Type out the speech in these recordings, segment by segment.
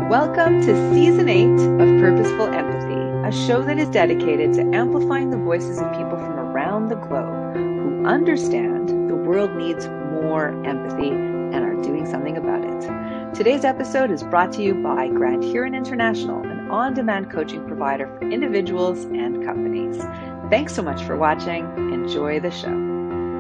Welcome to Season 8 of Purposeful Empathy, a show that is dedicated to amplifying the voices of people from around the globe who understand the world needs more empathy and are doing something about it. Today's episode is brought to you by Grand Huron International, an on-demand coaching provider for individuals and companies. Thanks so much for watching. Enjoy the show.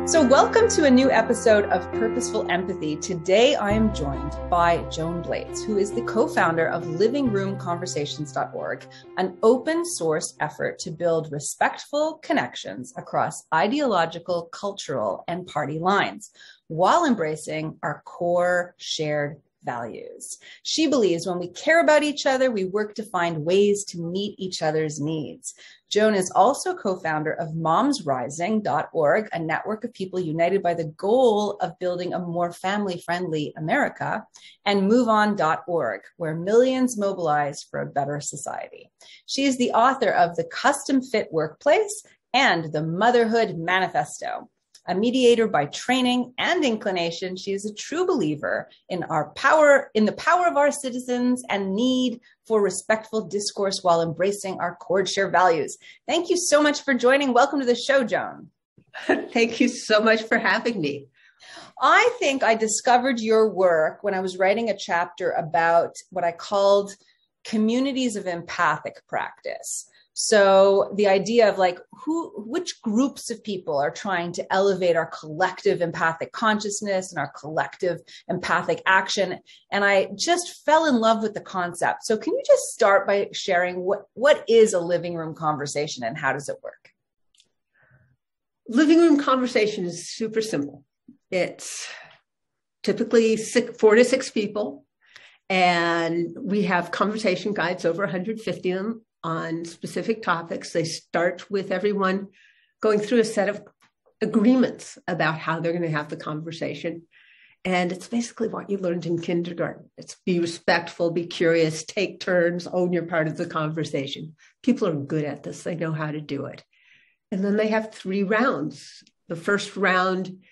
So welcome to a new episode of Purposeful Empathy. Today I am joined by Joan Blades, who is the co-founder of livingroomconversations.org, an open source effort to build respectful connections across ideological, cultural, and party lines, while embracing our core shared values. She believes when we care about each other, we work to find ways to meet each other's needs. Joan is also co-founder of momsrising.org, a network of people united by the goal of building a more family-friendly America, and moveon.org, where millions mobilize for a better society. She is the author of The Custom Fit Workplace and The Motherhood Manifesto. A mediator by training and inclination, she is a true believer in the power of our citizens and need for respectful discourse while embracing our core shared values. Thank you so much for joining. Welcome to the show, Joan. Thank you so much for having me. I think I discovered your work when I was writing a chapter about what I called communities of empathic practice. So the idea of which groups of people are trying to elevate our collective empathic consciousness and our collective empathic action. And I just fell in love with the concept. So can you just start by sharing what is a living room conversation and how does it work? Living room conversation is super simple. It's typically 4 to 6 people. And we have conversation guides, over 150 of them, on specific topics. They start with everyone going through a set of agreements about how they're going to have the conversation. And it's basically what you learned in kindergarten. It's be respectful, be curious, take turns, own your part of the conversation. People are good at this. They know how to do it. And then they have 3 rounds. The first round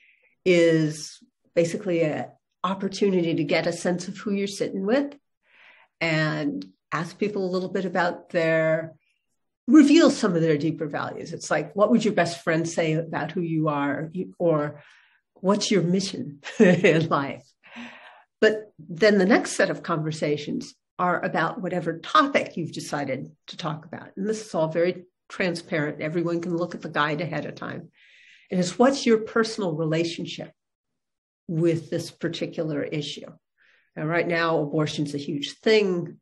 is basically an opportunity to get a sense of who you're sitting with and ask people a little bit about reveal some of their deeper values. It's like, what would your best friend say about who you are? Or what's your mission in life? But then the next set of conversations are about whatever topic you've decided to talk about. And this is all very transparent. Everyone can look at the guide ahead of time. And it's what's your personal relationship with this particular issue? And right now, abortion's a huge thing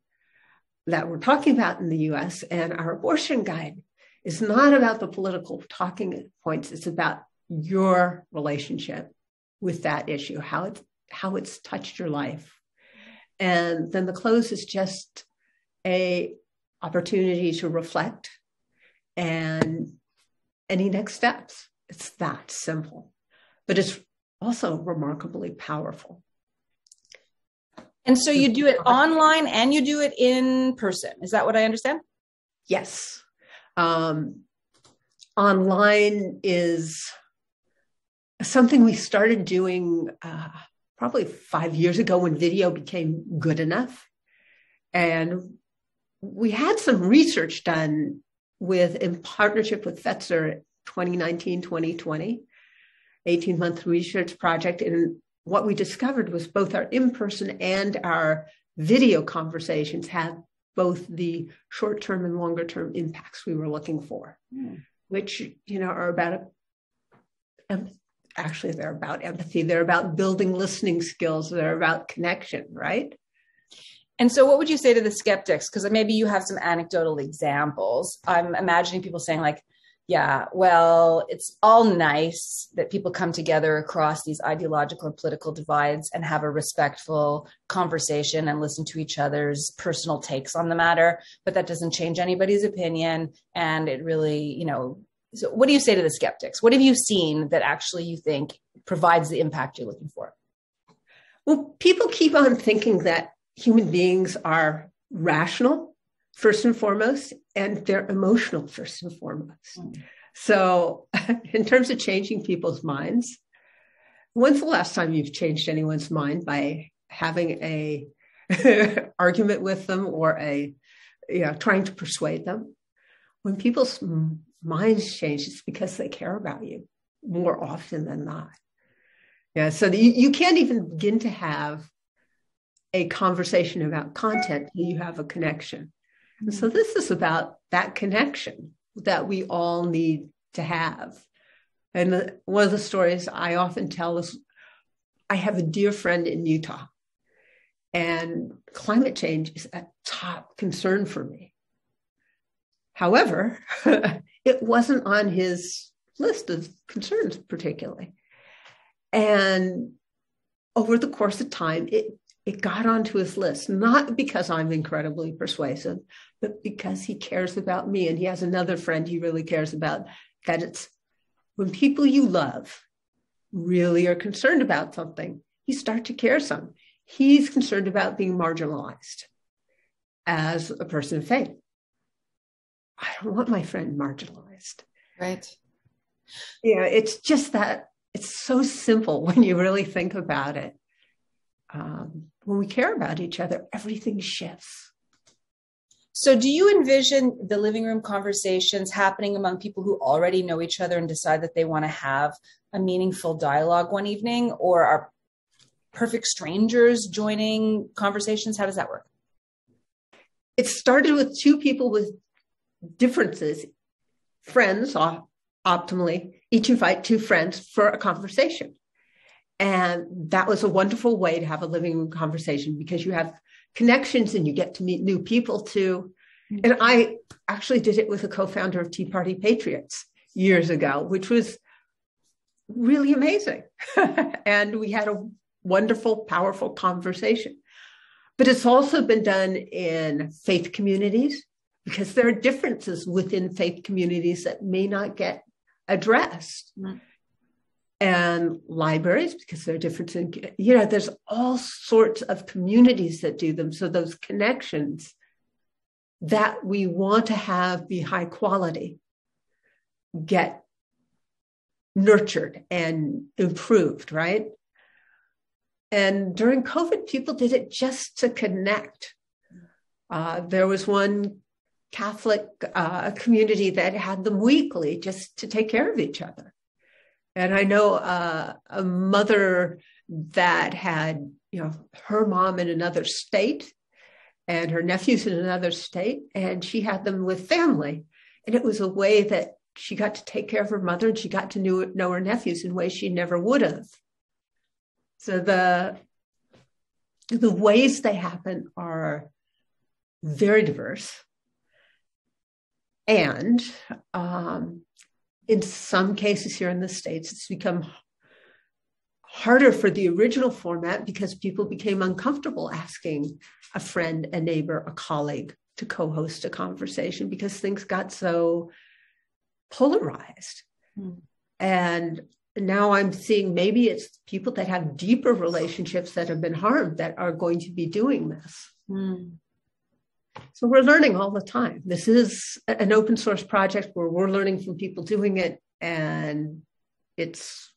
that we're talking about in the US, and our abortion guide is not about the political talking points. It's about your relationship with that issue, how it's touched your life. And then the close is just a opportunity to reflect and any next steps. It's that simple, but it's also remarkably powerful. And so you do it online and you do it in person. Is that what I understand? Yes. Online is something we started doing probably 5 years ago when video became good enough. And we had some research done in partnership with Fetzer 2019, 2020, 18-month research project. And what we discovered was both our in-person and our video conversations had both the short-term and longer-term impacts we were looking for, which, are about, actually, they're about empathy. They're about building listening skills. They're about connection, right? And so what would you say to the skeptics? Because maybe you have some anecdotal examples. I'm imagining people saying yeah, well, it's all nice that people come together across these ideological and political divides and have a respectful conversation and listen to each other's personal takes on the matter, but that doesn't change anybody's opinion. And it really, so what do you say to the skeptics? What have you seen that actually you think provides the impact you're looking for? Well, people keep on thinking that human beings are rational, first and foremost, and they're emotional first and foremost. So in terms of changing people's minds, when's the last time you've changed anyone's mind by having a argument with them or trying to persuade them. When people's minds change, it's because they care about you more often than not. Yeah, so you can't even begin to have a conversation about content till you have a connection. And so this is about that connection that we all need to have. And one of the stories I often tell is I have a dear friend in Utah, and climate change is a top concern for me. However, it wasn't on his list of concerns particularly. And over the course of time, it got onto his list, not because I'm incredibly persuasive, but because he cares about me. And he has another friend he really cares about, that it's when people you love really are concerned about something, you start to care some. He's concerned about being marginalized as a person of faith. I don't want my friend marginalized. Right. Yeah, it's just that it's so simple when you really think about it. When we care about each other, everything shifts. So do you envision the living room conversations happening among people who already know each other and decide that they want to have a meaningful dialogue one evening, or are perfect strangers joining conversations? How does that work? It started with two people with differences, friends, optimally, each invite two friends for a conversation. And that was a wonderful way to have a living room conversation, because you have connections and you get to meet new people too. Mm-hmm. And I actually did it with a co-founder of Tea Party Patriots years ago, which was really amazing. And we had a wonderful, powerful conversation. But it's also been done in faith communities, because there are differences within faith communities that may not get addressed. Mm-hmm. And libraries, because there are differences in, there's all sorts of communities that do them. So those connections that we want to have be high quality get nurtured and improved, right? And during COVID, people did it just to connect. There was one Catholic community that had them weekly just to take care of each other. And I know a mother that had, her mom in another state and her nephews in another state, and she had them with family. And it was a way that she got to take care of her mother, and she got to know her nephews in ways she never would have. So the ways they happen are very diverse. And in some cases here in the States, it's become harder for the original format because people became uncomfortable asking a friend, a neighbor, a colleague to co-host a conversation because things got so polarized. Mm. And now I'm seeing maybe it's people that have deeper relationships that have been harmed that are going to be doing this. Mm. So we're learning all the time. This is an open source project where we're learning from people doing it, and it's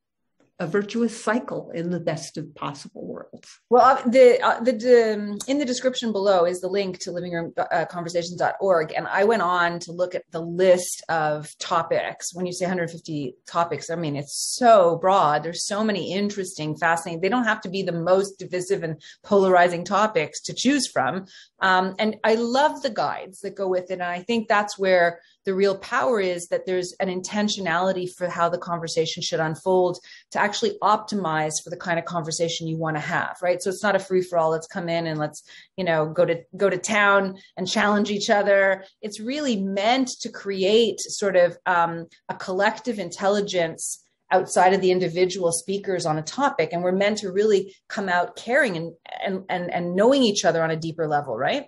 a virtuous cycle in the best of possible worlds. Well, the in the description below is the link to livingroomconversations.org. And I went on to look at the list of topics. When you say 150 topics, I mean, it's so broad. There's so many interesting, fascinating. They don't have to be the most divisive and polarizing topics to choose from. And I love the guides that go with it. And I think that's where the real power is, that there's an intentionality for how the conversation should unfold to actually optimize for the kind of conversation you want to have, right? So it's not a free for all. Let's come in and let's, go to town and challenge each other. It's really meant to create sort of a collective intelligence outside of the individual speakers on a topic. And we're meant to really come out caring and knowing each other on a deeper level, right?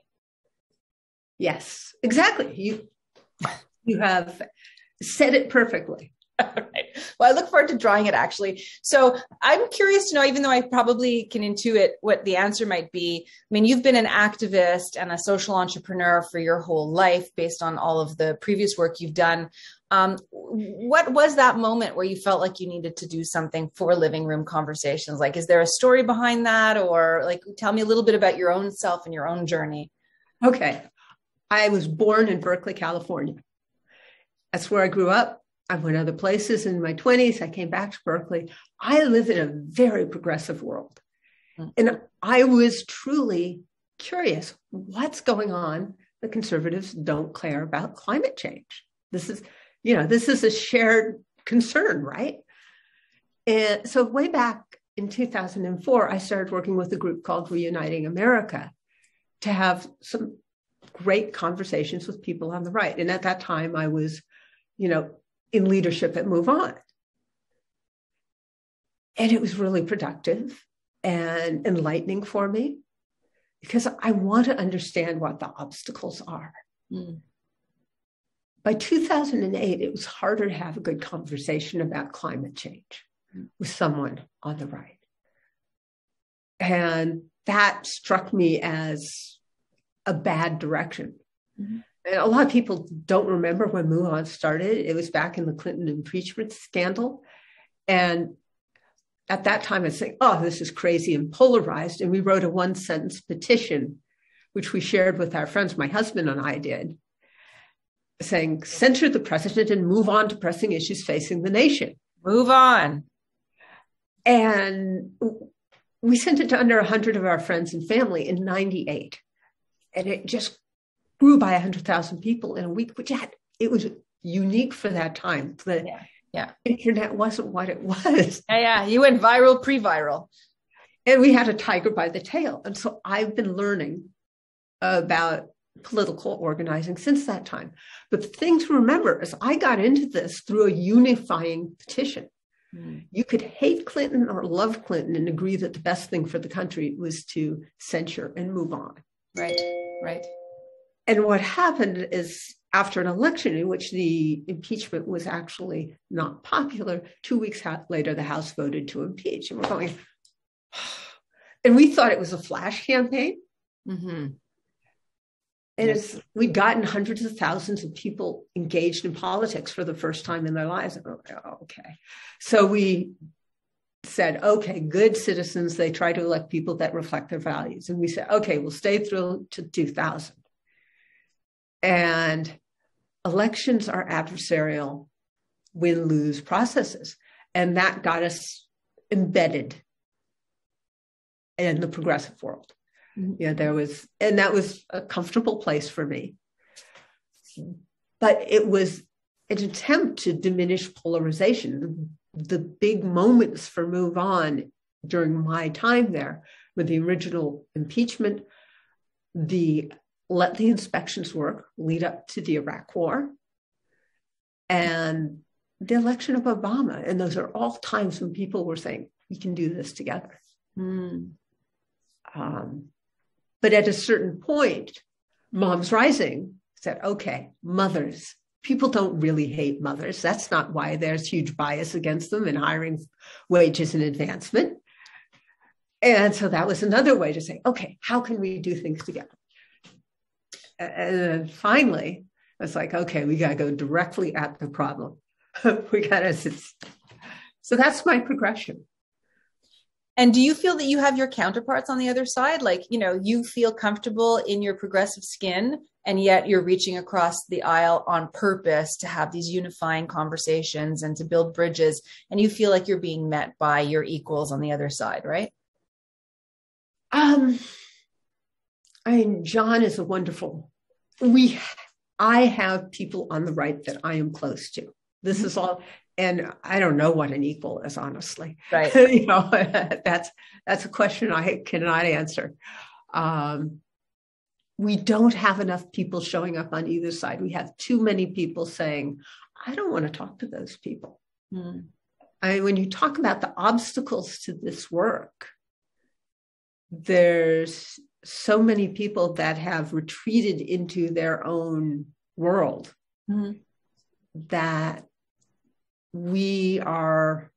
Yes, exactly. You have said it perfectly. All right. Well, I look forward to drawing it, actually. So I'm curious to know, even though I probably can intuit what the answer might be. I mean, you've been an activist and a social entrepreneur for your whole life based on all of the previous work you've done. What was that moment where you felt like you needed to do something for living room conversations? Like, is there a story behind that? Or like, tell me a little bit about your own self and your own journey. Okay. I was born in Berkeley, California. That's where I grew up. I went other places in my 20s. I came back to Berkeley. I live in a very progressive world. And I was truly curious, what's going on? The conservatives don't care about climate change. This is a shared concern, right? And so way back in 2004, I started working with a group called Reuniting America to have some great conversations with people on the right. And at that time, I was, in leadership at Move On. And it was really productive and enlightening for me because I want to understand what the obstacles are. Mm. By 2008, it was harder to have a good conversation about climate change with someone on the right. And that struck me as a bad direction. Mm-hmm. And a lot of people don't remember when Move On started. It was back in the Clinton impeachment scandal. And at that time, I was saying, oh, this is crazy and polarized. And we wrote a one-sentence petition, which we shared with our friends, my husband and I did, saying, censure the president and move on to pressing issues facing the nation. Move on. And we sent it to under 100 of our friends and family in 98. And it just grew by 100,000 people in a week, which it was unique for that time. The internet wasn't what it was. Yeah. You went viral, pre-viral. And we had a tiger by the tail. And so I've been learning about political organizing since that time. But the thing to remember is I got into this through a unifying petition. You could hate Clinton or love Clinton and agree that the best thing for the country was to censure and move on. Right. And what happened is after an election in which the impeachment was actually not popular, 2 weeks later, the House voted to impeach. And we're going, and we thought it was a flash campaign. Mm-hmm. And we'd gotten hundreds of thousands of people engaged in politics for the first time in their lives. And we're like, oh, okay. So we said, okay, good citizens, they try to elect people that reflect their values. And we said, okay, we'll stay through to 2000. And elections are adversarial win-lose processes. And that got us embedded in the progressive world. Yeah, that was a comfortable place for me. But it was an attempt to diminish polarization. The big moments for Move On during my time there were the original impeachment, the let the inspections work, lead up to the Iraq War, and the election of Obama. And those are all times when people were saying, we can do this together. But at a certain point, Moms Rising said, okay, mothers, people don't really hate mothers. That's not why there's huge bias against them in hiring, wages, and advancement. And so that was another way to say, okay, how can we do things together? And then finally, it's like, okay, we got to go directly at the problem. So that's my progression. And do you feel that you have your counterparts on the other side? Like, you feel comfortable in your progressive skin, and yet you're reaching across the aisle on purpose to have these unifying conversations and to build bridges. And you feel like you're being met by your equals on the other side, right? John is a wonderful, I have people on the right that I am close to. This is all, and I don't know what an equal is, honestly. Right. That's a question I cannot answer. We don't have enough people showing up on either side. We have too many people saying, I don't want to talk to those people. When you talk about the obstacles to this work, there's so many people that have retreated into their own world that we are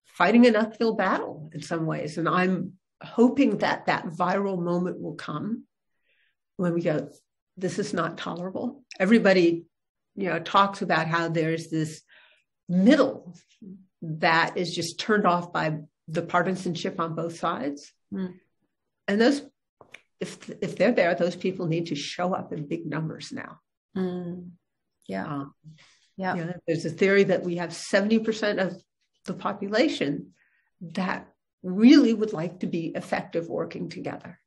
fighting an uphill battle in some ways. And I'm hoping that viral moment will come when we go, this is not tolerable. Everybody talks about how there's this middle that is just turned off by the partisanship on both sides. And those, if they're there, those people need to show up in big numbers now. There's a theory that we have 70% of the population that really would like to be effective working together.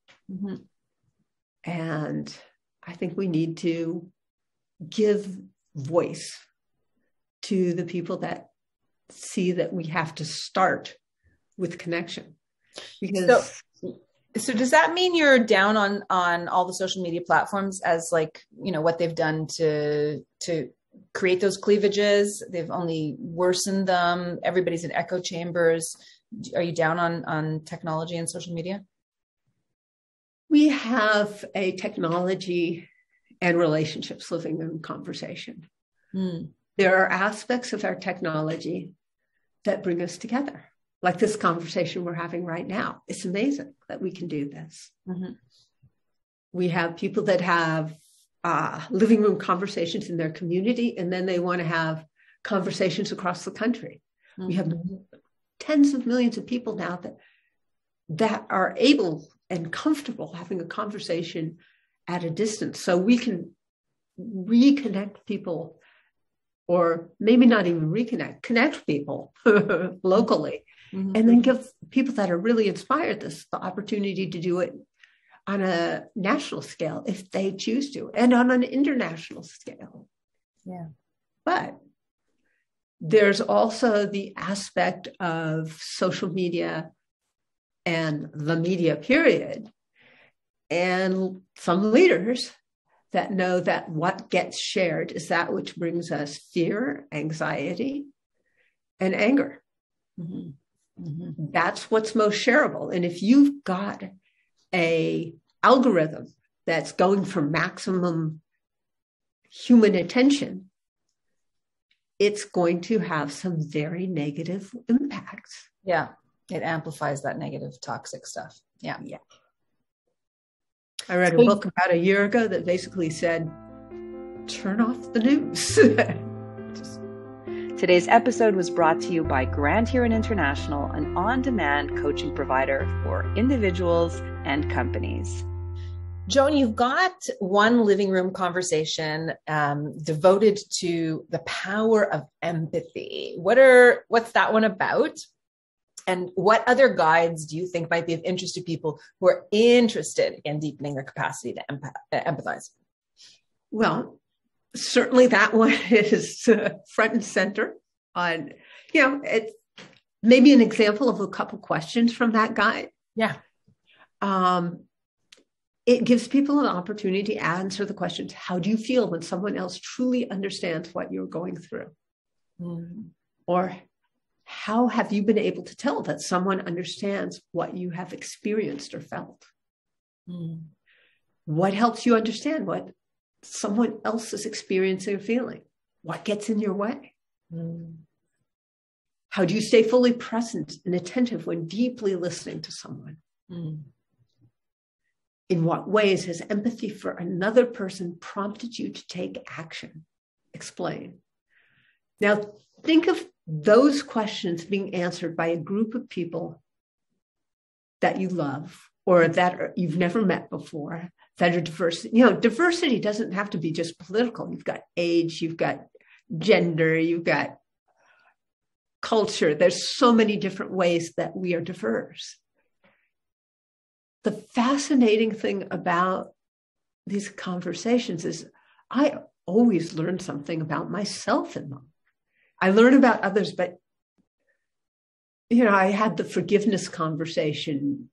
And I think we need to give voice to the people that see that we have to start with connection. Because so does that mean you're down on all the social media platforms as like, what they've done to create those cleavages? They've only worsened them. Everybody's in echo chambers. Are you down on technology and social media? We have a technology and relationships living room conversation. There are aspects of our technology that bring us together, like this conversation we're having right now. It's amazing that we can do this. We have people that have living room conversations in their community, and then they want to have conversations across the country. We have tens of millions of people now that are able and comfortable having a conversation at a distance. So we can reconnect people, or maybe not even connect people locally, and then give people that are really inspired the opportunity to do it on a national scale if they choose to, and on an international scale. But there's also the aspect of social media and the media period, and some leaders that know that what gets shared is that which brings us fear, anxiety, and anger. That's what's most shareable. And if you've got a algorithm that's going for maximum human attention, it's going to have some very negative impacts. It amplifies that negative, toxic stuff. I read a book about a year ago that basically said, turn off the news. Today's episode was brought to you by Grand Huron International, an on-demand coaching provider for individuals and companies. Joan, you've got one living room conversation devoted to the power of empathy. What's that one about? And what other guides do you think might be of interest to people who are interested in deepening their capacity to empathize? Well, certainly that one is front and center on, it's maybe an example of a couple questions from that guide. It gives people an opportunity to answer the questions. How do you feel when someone else truly understands what you're going through? Or how have you been able to tell that someone understands what you have experienced or felt? What helps you understand what someone else is experiencing or feeling? What gets in your way? How do you stay fully present and attentive when deeply listening to someone? In what ways has empathy for another person prompted you to take action? Explain. Now, think of those questions being answered by a group of people that you love or that you've never met before, that are diverse. Diversity doesn't have to be just political. You've got age, you've got gender, you've got culture. There's so many different ways that we are diverse. The fascinating thing about these conversations is I always learn something about myself in them. I learn about others, but, I had the forgiveness conversation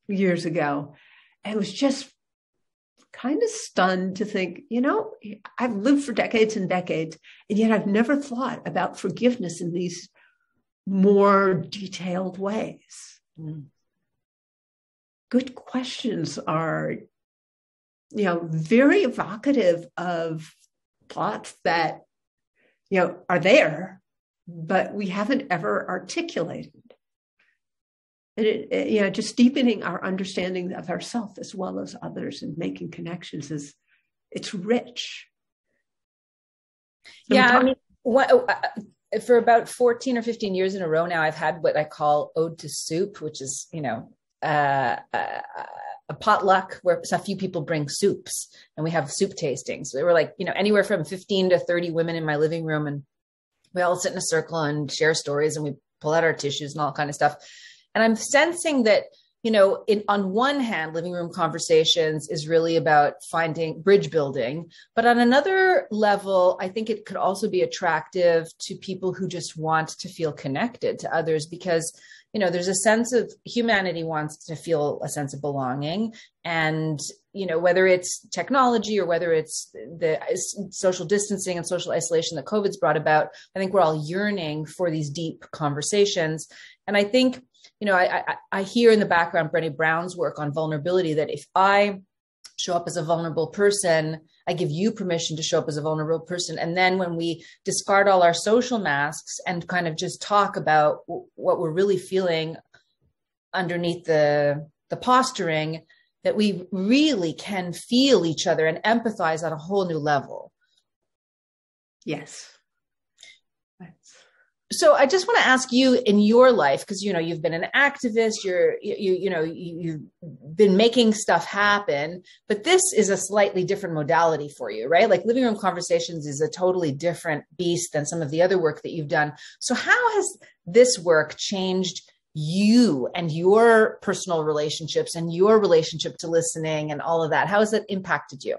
years ago. And I was just kind of stunned to think, I've lived for decades and decades, and yet I've never thought about forgiveness in these more detailed ways. Good questions are, very evocative of thoughts that, are there, but we haven't ever articulated. And it just deepening our understanding of ourselves as well as others and making connections it's rich. Yeah, I mean, for about 14 or 15 years in a row now, I've had what I call Ode to Soup, which is, a potluck where a few people bring soups and we have soup tastings. So they were like, anywhere from 15 to 30 women in my living room, and we all sit in a circle and share stories, and we pull out our tissues and all kind of stuff. And I'm sensing that, on one hand, living room conversations is really about finding bridge building. But on another level, I think it could also be attractive to people who just want to feel connected to others, because, there's a sense of humanity wants to feel a sense of belonging. And, whether it's technology or whether it's the social distancing and social isolation that COVID's brought about, I think we're all yearning for these deep conversations. And I think, I hear in the background Brené Brown's work on vulnerability, that if I show up as a vulnerable person, I give you permission to show up as a vulnerable person. And then when we discard all our social masks and kind of just talk about what we're really feeling underneath the posturing, that we really can feel each other and empathize at a whole new level. Yes. So I just want to ask you, in your life, because, you've been an activist, you've been making stuff happen, but this is a slightly different modality for you, right? Like living room conversations is a totally different beast than some of the other work that you've done. So how has this work changed you and your personal relationships and your relationship to listening and all of that? How has it impacted you?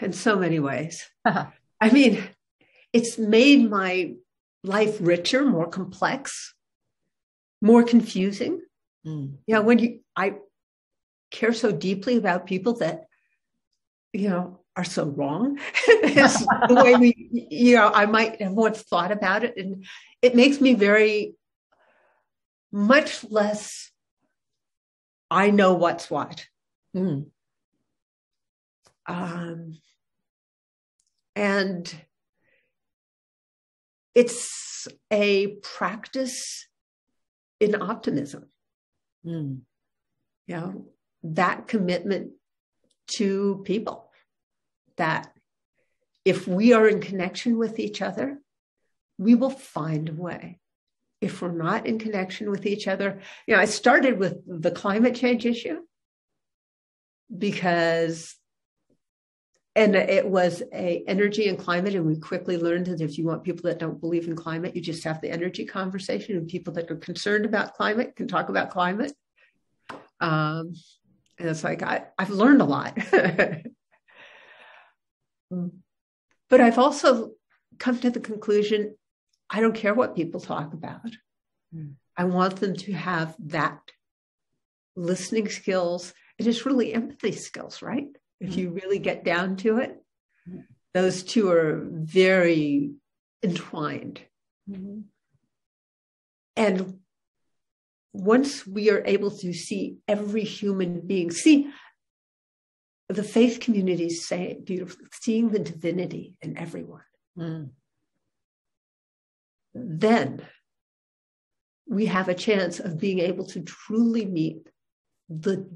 In so many ways. I mean, it's made my life richer, more complex, more confusing. I care so deeply about people that, are so wrong. It's the way I might have once thought about it. And it makes me very much less, I know what's what. And it's a practice in optimism. That commitment to people, that if we are in connection with each other, we will find a way. If we're not in connection with each other, I started with the climate change issue and it was a energy and climate. And we quickly learned that if you want people that don't believe in climate, you just have the energy conversation, and people that are concerned about climate can talk about climate. And it's like, I've learned a lot. But I've also come to the conclusion, I don't care what people talk about. I want them to have that listening skills. It is really empathy skills, right? If you really get down to it, those two are very entwined. And once we are able to see every human being, the faith communities say it beautifully, seeing the divinity in everyone, then we have a chance of being able to truly meet the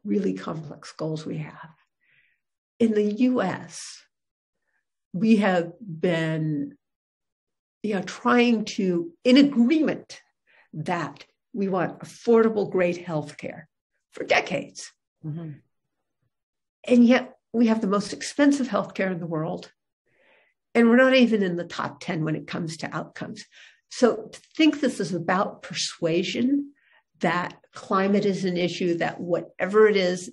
really complex goals we have. In the US, we have been trying to, in agreement that we want affordable, great healthcare for decades. And yet we have the most expensive healthcare in the world. And we're not even in the top 10 when it comes to outcomes. So to think this is about persuasion, that climate is an issue, that whatever it is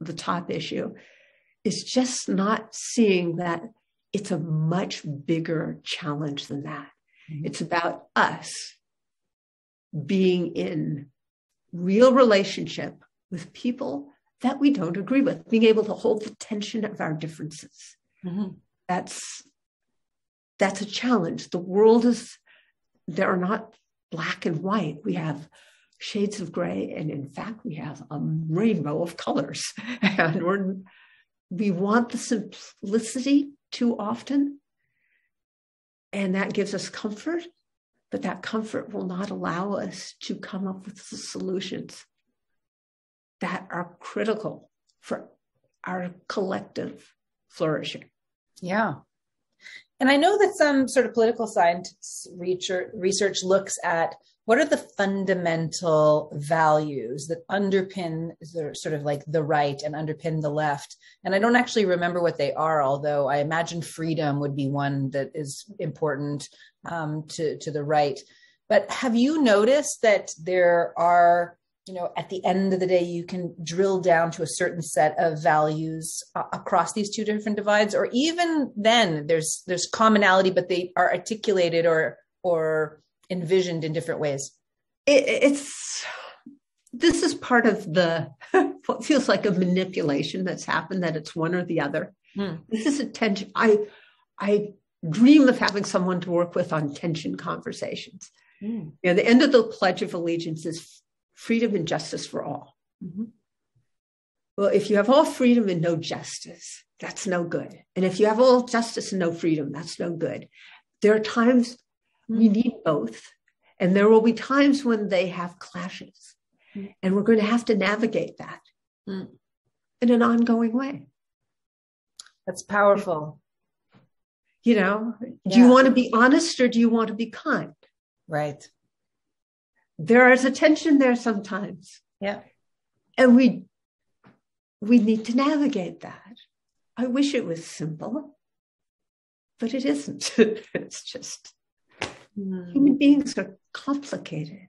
the top issue, is just not seeing that it's a much bigger challenge than that. It's about us being in real relationship with people that we don't agree with, being able to hold the tension of our differences. That's a challenge. The world there are not black and white. We have shades of gray, and in fact, we have a rainbow of colors. And we want the simplicity too often, and that gives us comfort, but that comfort will not allow us to come up with the solutions that are critical for our collective flourishing. Yeah. And I know that some sort of political science research looks at what are the fundamental values that underpin the sort of like the right and underpin the left. And I don't actually remember what they are, although I imagine freedom would be one that is important to the right. But have you noticed that there are, at the end of the day, you can drill down to a certain set of values across these two different divides, or even then there's commonality, but they are articulated or envisioned in different ways? This is part of what feels like a manipulation that's happened, that it's one or the other. This is a tension. I dream of having someone to work with on tension conversations. The end of the Pledge of Allegiance is freedom and justice for all. Mm-hmm. Well, if you have all freedom and no justice, that's no good. And if you have all justice and no freedom, that's no good. There are times we need both. And there will be times when they have clashes. And we're going to have to navigate that in an ongoing way. That's powerful. Do you want to be honest or do you want to be kind? Right. There is a tension there sometimes. Yeah. And we need to navigate that. I wish it was simple, but it isn't. It's just human beings are complicated.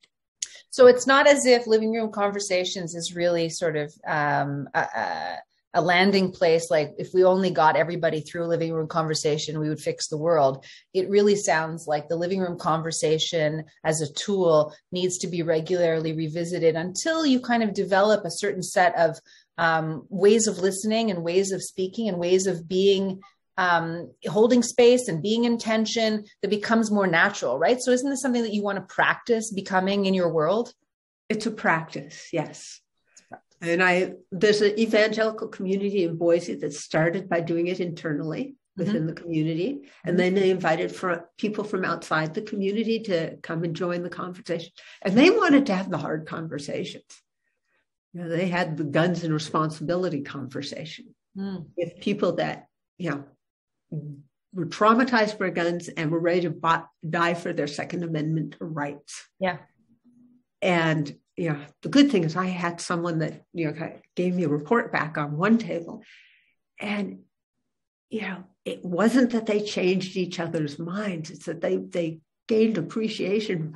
So it's not as if living room conversations is really sort of a landing place. Like if we only got everybody through a living room conversation, we would fix the world. It really sounds like the living room conversation as a tool needs to be regularly revisited until you kind of develop a certain set of ways of listening and ways of speaking and ways of being, holding space and being in tension that becomes more natural, right? So isn't this something that you want to practice becoming in your world? It's a practice, yes. And there's an evangelical community in Boise that started by doing it internally within the community. And then they invited people from outside the community to come and join the conversation. And they wanted to have the hard conversations. They had the guns and responsibility conversation with people that, were traumatized by guns and were ready to die for their Second Amendment rights. Yeah. And the good thing is I had someone that, gave me a report back on one table. And, it wasn't that they changed each other's minds. It's that they gained appreciation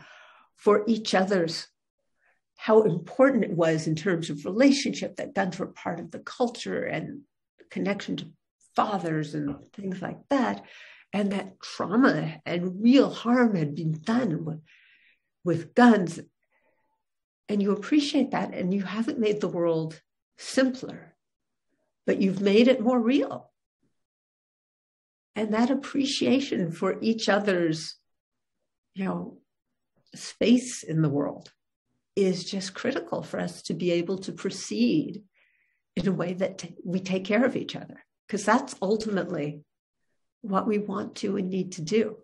for each other's, how important it was in terms of relationship, that guns were part of the culture and connection to fathers and things like that. And that trauma and real harm had been done with guns. And you appreciate that, and you haven't made the world simpler, but you've made it more real. And that appreciation for each other's, space in the world is just critical for us to be able to proceed in a way that we take care of each other, because that's ultimately what we want to and need to do.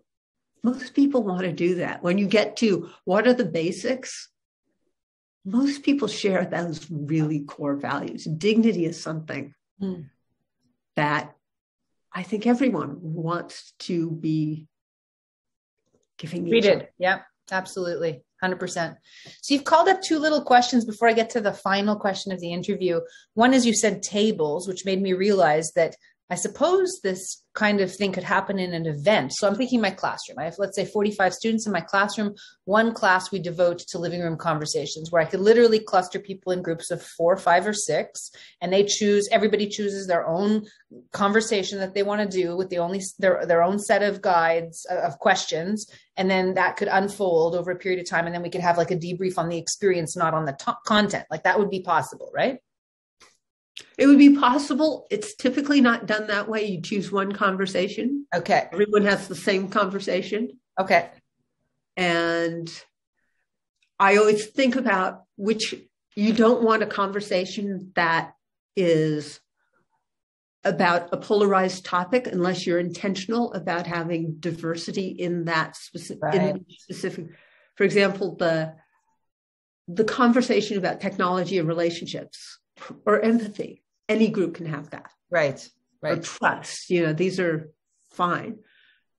Most people want to do that. When you get to what are the basics, most people share those really core values. Dignity is something that I think everyone wants to be giving each other. Yeah, absolutely. 100%. So you've called up two little questions before I get to the final question of the interview. One is you said tables, which made me realize that I suppose this kind of thing could happen in an event. So I'm thinking my classroom. I have, let's say, 45 students in my classroom. One class we devote to living room conversations, where I could literally cluster people in groups of 4, 5, or 6, and everybody chooses their own conversation that they want to do with their own set of guides of questions. And then that could unfold over a period of time. And then we could have like a debrief on the experience, not on the content. Like that would be possible, right? It would be possible. It's typically not done that way. You choose one conversation. Okay. Everyone has the same conversation. Okay. And I always think about which you don't want a conversation that is about a polarized topic unless you're intentional about having diversity in that specific. For example, the conversation about technology and relationships or empathy. Any group can have that. Right. Or trust. These are fine.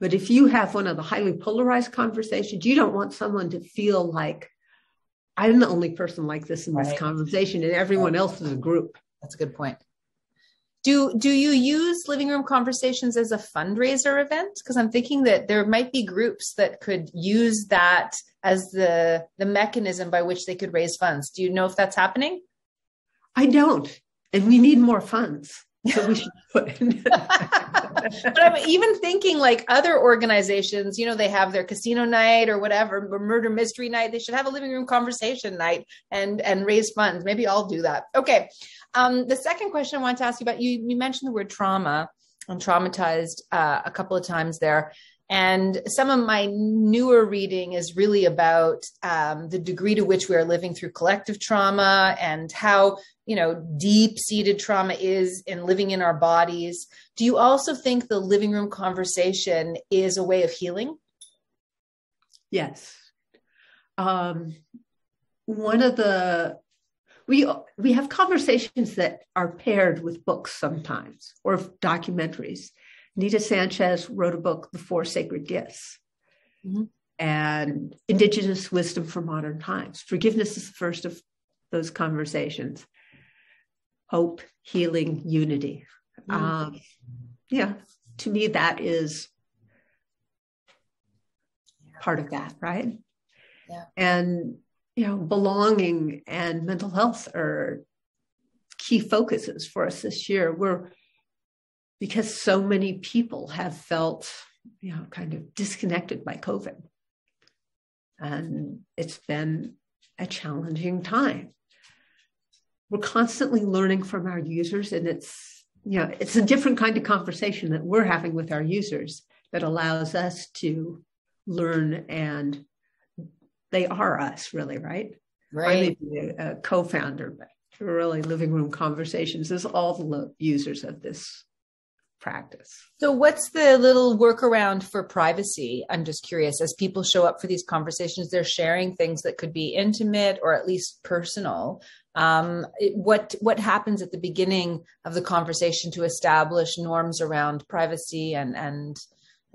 But if you have one of the highly polarized conversations, you don't want someone to feel like I'm the only person like this in this conversation and everyone else is a group. That's a good point. Do you use living room conversations as a fundraiser event? Because I'm thinking that there might be groups that could use that as the mechanism by which they could raise funds. Do you know if that's happening? I don't. And we need more funds. So we should put But I'm even thinking like other organizations, you know, they have their casino night or whatever, or murder mystery night. They should have a living room conversation night and raise funds. Maybe I'll do that. Okay. The second question I want to ask you about, you mentioned the word trauma. I'm traumatized a couple of times there. And some of my newer reading is really about the degree to which we are living through collective trauma and how, you know, deep-seated trauma is in living in our bodies. Do you also think the living room conversation is a way of healing? Yes. We have conversations that are paired with books sometimes or documentaries. Anita Sanchez wrote a book, The Four Sacred Gifts, and Indigenous Wisdom for Modern Times. Forgiveness is the first of those conversations. Hope, healing, unity. To me, that is part of that, right? Yeah. And, you know, belonging and mental health are key focuses for us this year. Because so many people have felt, you know, kind of disconnected by COVID. And it's been a challenging time. We're constantly learning from our users, and it's a different kind of conversation that we're having with our users that allows us to learn, and they are us, really, right? Right. I may be a co-founder, but really Living Room Conversations is all the users of this practice. So what's the little workaround for privacy? I'm just curious, as people show up for these conversations, they're sharing things that could be intimate or at least personal. What happens at the beginning of the conversation to establish norms around privacy and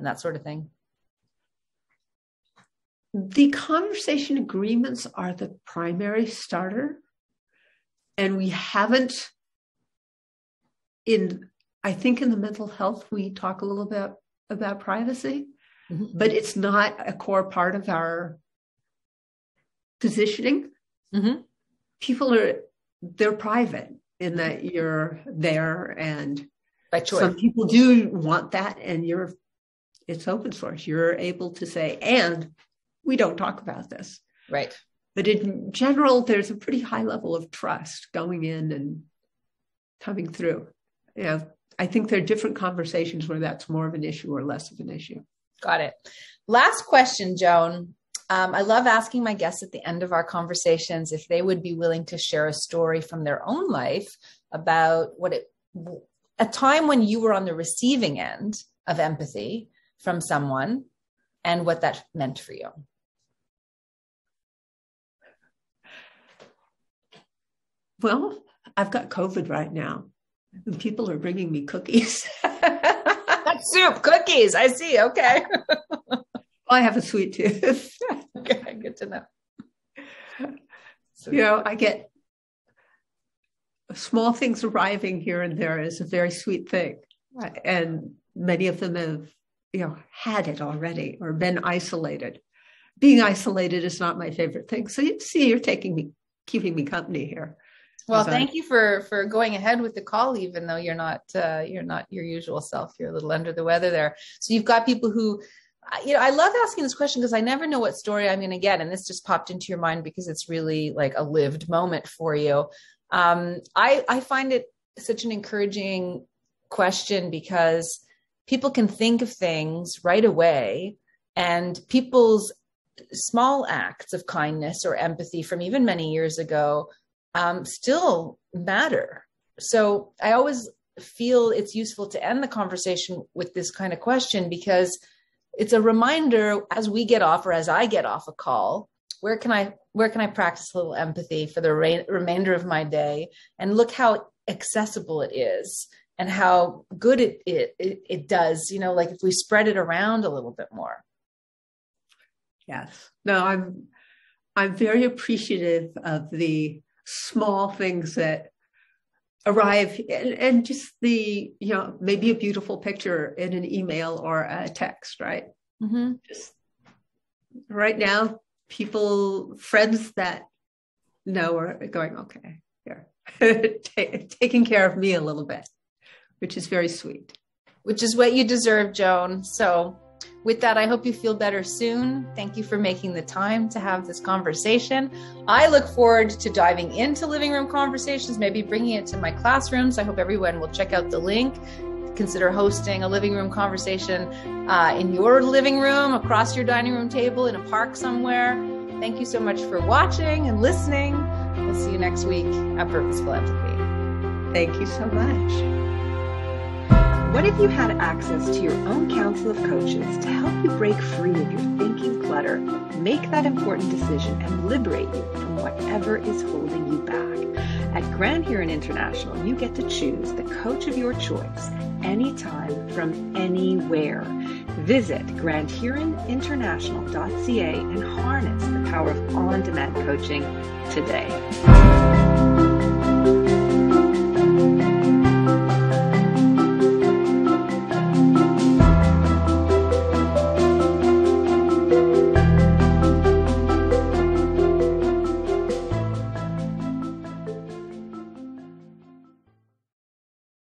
that sort of thing? The conversation agreements are the primary starter. And we haven't I think in the mental health, we talk a little bit about privacy, but it's not a core part of our positioning. People they're private in that you're there, and by choice. Some people do want that, and it's open source. You're able to say, and we don't talk about this. Right. But in general, there's a pretty high level of trust going in and coming through. Yeah. I think there are different conversations where that's more of an issue or less of an issue. Got it. Last question, Joan. I love asking my guests at the end of our conversations if they would be willing to share a story from their own life about a time when you were on the receiving end of empathy from someone and what that meant for you. Well, I've got COVID right now. And people are bringing me cookies. That's soup, cookies. I see. Okay. Well, I have a sweet tooth. Okay, good to know. You know, I get small things arriving here and there is a very sweet thing. And many of them have, had it already or been isolated. Being isolated is not my favorite thing. So you see, you're keeping me company here. Well, thank you for going ahead with the call, even though you're not your usual self. You're a little under the weather there. So you've got people who, I love asking this question because I never know what story I'm going to get. And this just popped into your mind because it's really like a lived moment for you. I find it such an encouraging question because people can think of things right away, and people's small acts of kindness or empathy from even many years ago still matter. So I always feel it's useful to end the conversation with this kind of question because it's a reminder as we get off or as I get off a call, where can I practice a little empathy for the remainder of my day, and look how accessible it is and how good it does, like if we spread it around a little bit more. Yes. No, I'm very appreciative of the small things that arrive, and just the, maybe a beautiful picture in an email or a text, right? Mm-hmm. Just right now, friends that know are going, okay, here, taking care of me a little bit, which is very sweet. Which is what you deserve, Joan. So with that, I hope you feel better soon. Thank you for making the time to have this conversation. I look forward to diving into living room conversations, maybe bringing it to my classrooms. I hope everyone will check out the link. Consider hosting a living room conversation in your living room, across your dining room table, in a park somewhere. Thank you so much for watching and listening. We'll see you next week at Purposeful Empathy. Thank you so much. What if you had access to your own council of coaches to help you break free of your thinking clutter, make that important decision, and liberate you from whatever is holding you back? At Grand Huron International, you get to choose the coach of your choice anytime from anywhere. Visit grandhuroninternational.ca and harness the power of on-demand coaching today.